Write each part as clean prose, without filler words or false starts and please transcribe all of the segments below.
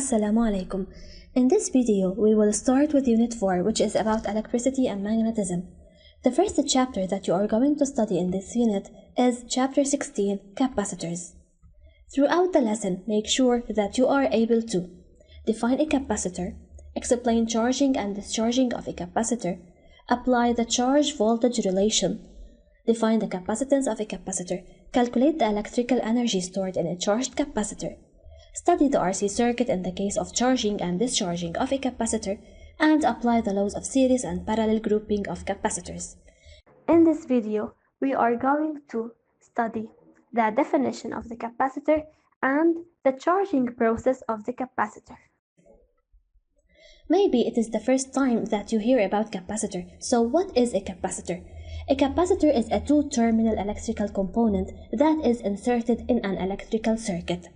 Assalamu alaikum. In this video, we will start with Unit 4, which is about electricity and magnetism. The first chapter that you are going to study in this unit is Chapter 16, Capacitors. Throughout the lesson, make sure that you are able to define a capacitor, explain charging and discharging of a capacitor, apply the charge-voltage relation, define the capacitance of a capacitor, calculate the electrical energy stored in a charged capacitor, study the RC circuit in the case of charging and discharging of a capacitor, and apply the laws of series and parallel grouping of capacitors. In this video, we are going to study the definition of the capacitor and the charging process of the capacitor. Maybe it is the first time that you hear about capacitor. So what is a capacitor? A capacitor is a two-terminal electrical component that is inserted in an electrical circuit.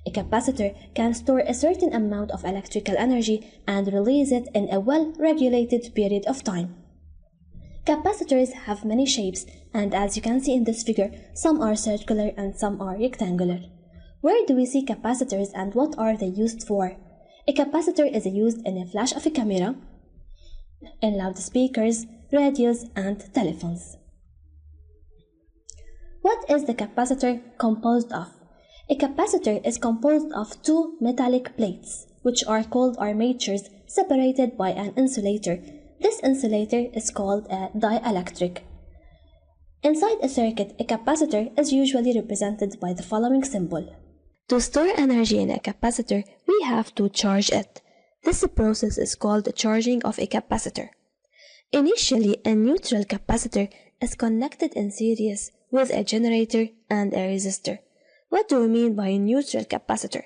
A capacitor can store a certain amount of electrical energy and release it in a well-regulated period of time. Capacitors have many shapes, and as you can see in this figure, some are circular and some are rectangular. Where do we see capacitors and what are they used for? A capacitor is used in a flash of a camera, in loudspeakers, radios, and telephones. What is the capacitor composed of? A capacitor is composed of two metallic plates, which are called armatures, separated by an insulator. This insulator is called a dielectric. Inside a circuit, a capacitor is usually represented by the following symbol. To store energy in a capacitor, we have to charge it. This process is called the charging of a capacitor. Initially, a neutral capacitor is connected in series with a generator and a resistor. What do we mean by a neutral capacitor?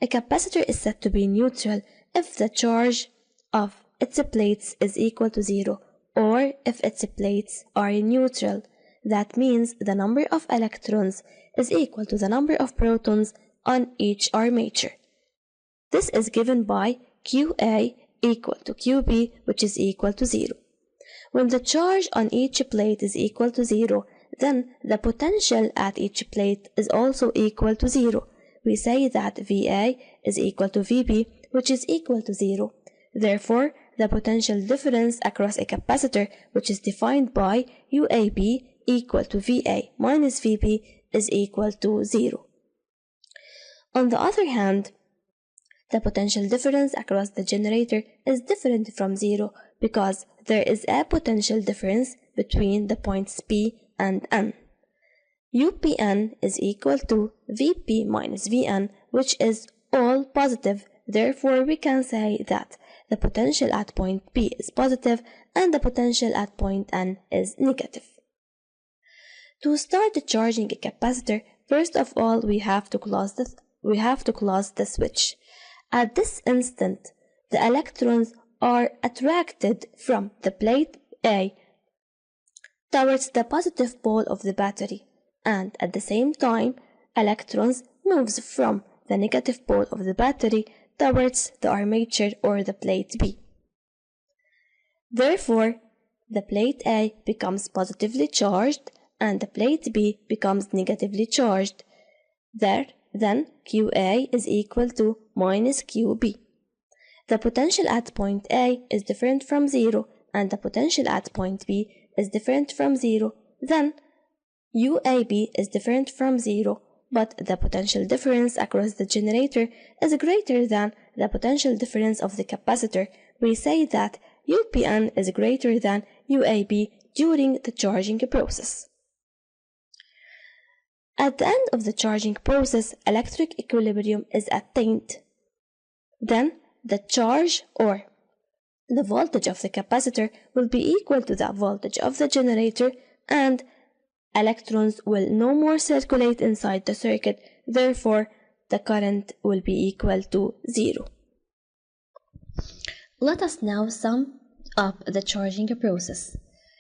A capacitor is said to be neutral if the charge of its plates is equal to 0, or if its plates are neutral. That means the number of electrons is equal to the number of protons on each armature. This is given by QA equal to QB, which is equal to 0. When the charge on each plate is equal to 0, then the potential at each plate is also equal to 0. We say that VA is equal to VB, which is equal to 0. Therefore, the potential difference across a capacitor, which is defined by UAB equal to VA minus VB, is equal to 0. On the other hand, the potential difference across the generator is different from 0 because there is a potential difference between the points P and N. UPN is equal to VP minus VN, which is all positive. Therefore, we can say that the potential at point P is positive and the potential at point N is negative. To start charging a capacitor, first of all, we have to close the switch. At this instant, the electrons are attracted from the plate A towards the positive pole of the battery, and at the same time, electrons moves from the negative pole of the battery towards the armature or the plate B. Therefore, the plate A becomes positively charged and the plate B becomes negatively charged. Then QA is equal to minus QB. The potential at point A is different from 0 and the potential at point B is different from 0. Then UAB is different from 0, but the potential difference across the generator is greater than the potential difference of the capacitor. We say that UPN is greater than UAB during the charging process. At the end of the charging process, electric equilibrium is attained. Then the charge or the voltage of the capacitor will be equal to the voltage of the generator, and electrons will no more circulate inside the circuit. Therefore, the current will be equal to 0. Let us now sum up the charging process.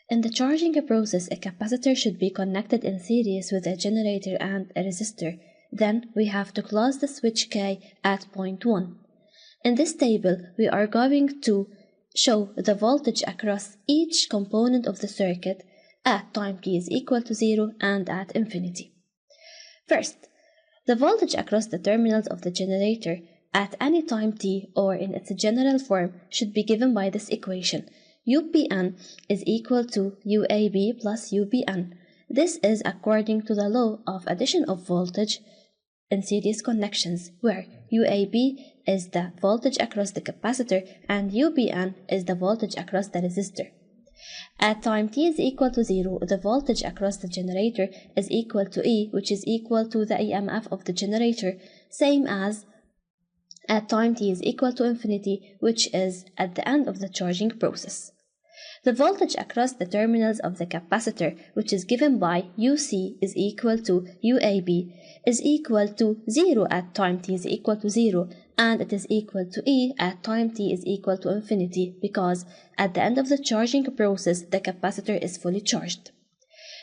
In the charging process, a capacitor should be connected in series with a generator and a resistor. Then we have to close the switch K at point 1. In this table, we are going to show the voltage across each component of the circuit at time t is equal to 0 and at infinity. First, the voltage across the terminals of the generator at any time t or in its general form should be given by this equation. UPN is equal to UAB plus UBN. This is according to the law of addition of voltage in series connections, where UAB is the voltage across the capacitor and UBN is the voltage across the resistor. At time t is equal to 0, the voltage across the generator is equal to E, which is equal to the EMF of the generator, same as at time t is equal to infinity, which is at the end of the charging process. The voltage across the terminals of the capacitor, which is given by UC is equal to UAB, is equal to 0 at time t is equal to 0, and it is equal to E at time t is equal to infinity, because at the end of the charging process, the capacitor is fully charged.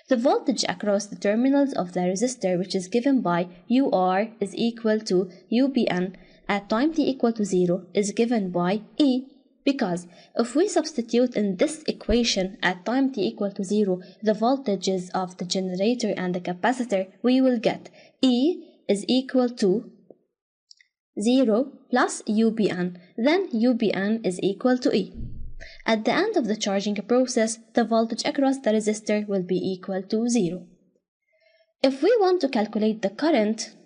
The voltage across the terminals of the resistor, which is given by UR is equal to UBN at time t equal to 0, is given by E, because if we substitute in this equation at time t equal to 0 the voltages of the generator and the capacitor, we will get E is equal to 0 plus UBN, then UBN is equal to E. At the end of the charging process, the voltage across the resistor will be equal to 0. If we want to calculate the current,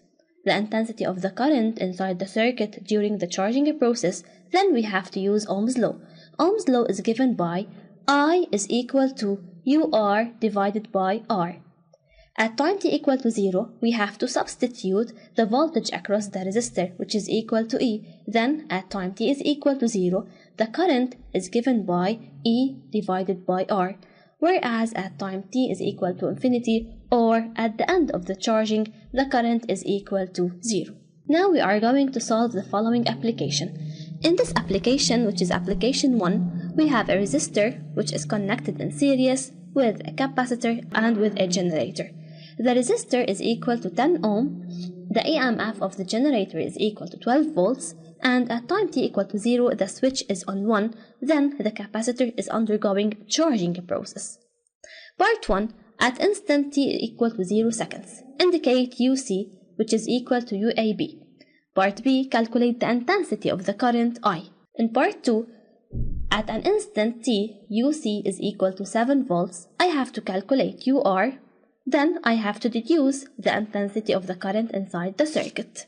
the intensity of the current inside the circuit during the charging process, then we have to use Ohm's law. Ohm's law is given by I is equal to UR divided by R. At time t equal to 0, we have to substitute the voltage across the resistor, which is equal to E. Then, at time t is equal to 0, the current is given by E divided by R. Whereas at time t is equal to infinity, or at the end of the charging, the current is equal to 0. Now we are going to solve the following application. In this application, which is application 1, we have a resistor which is connected in series with a capacitor and with a generator. The resistor is equal to 10 ohm, the EMF of the generator is equal to 12 volts, and at time t equal to 0, the switch is on 1, then the capacitor is undergoing charging process. Part 1. At instant t equal to 0 seconds, indicate UC, which is equal to UAB. Part B. Calculate the intensity of the current I. In Part 2, at an instant t, UC is equal to 7 volts, I have to calculate UR, then I have to deduce the intensity of the current inside the circuit.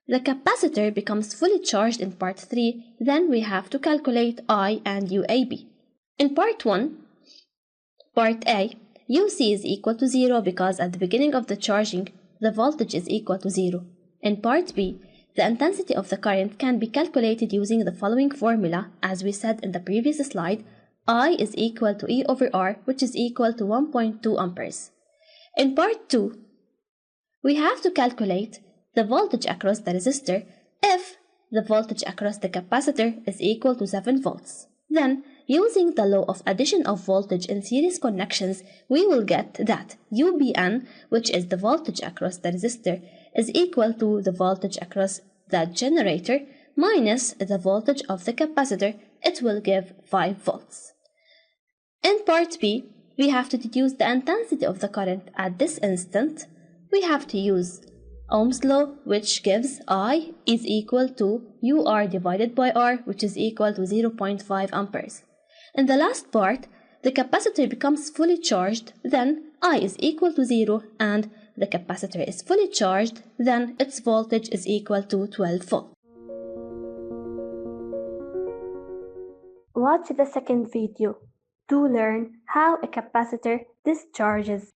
The capacitor becomes fully charged in Part 3, then we have to calculate I and UAB. In Part 1, Part A, UC is equal to 0 because at the beginning of the charging, the voltage is equal to 0. In Part B, the intensity of the current can be calculated using the following formula, as we said in the previous slide. I is equal to E over R, which is equal to 1.2 amperes. In Part 2, we have to calculate the voltage across the resistor if the voltage across the capacitor is equal to 7 volts. Then, using the law of addition of voltage in series connections, we will get that UBN, which is the voltage across the resistor, is equal to the voltage across the generator minus the voltage of the capacitor. It will give 5 volts. In Part B, we have to deduce the intensity of the current at this instant. We have to use Ohm's law, which gives I is equal to UR divided by R, which is equal to 0.5 amperes. In the last part, the capacitor becomes fully charged, then I is equal to 0, and the capacitor is fully charged, then its voltage is equal to 12 volts. Watch the second video to learn how a capacitor discharges.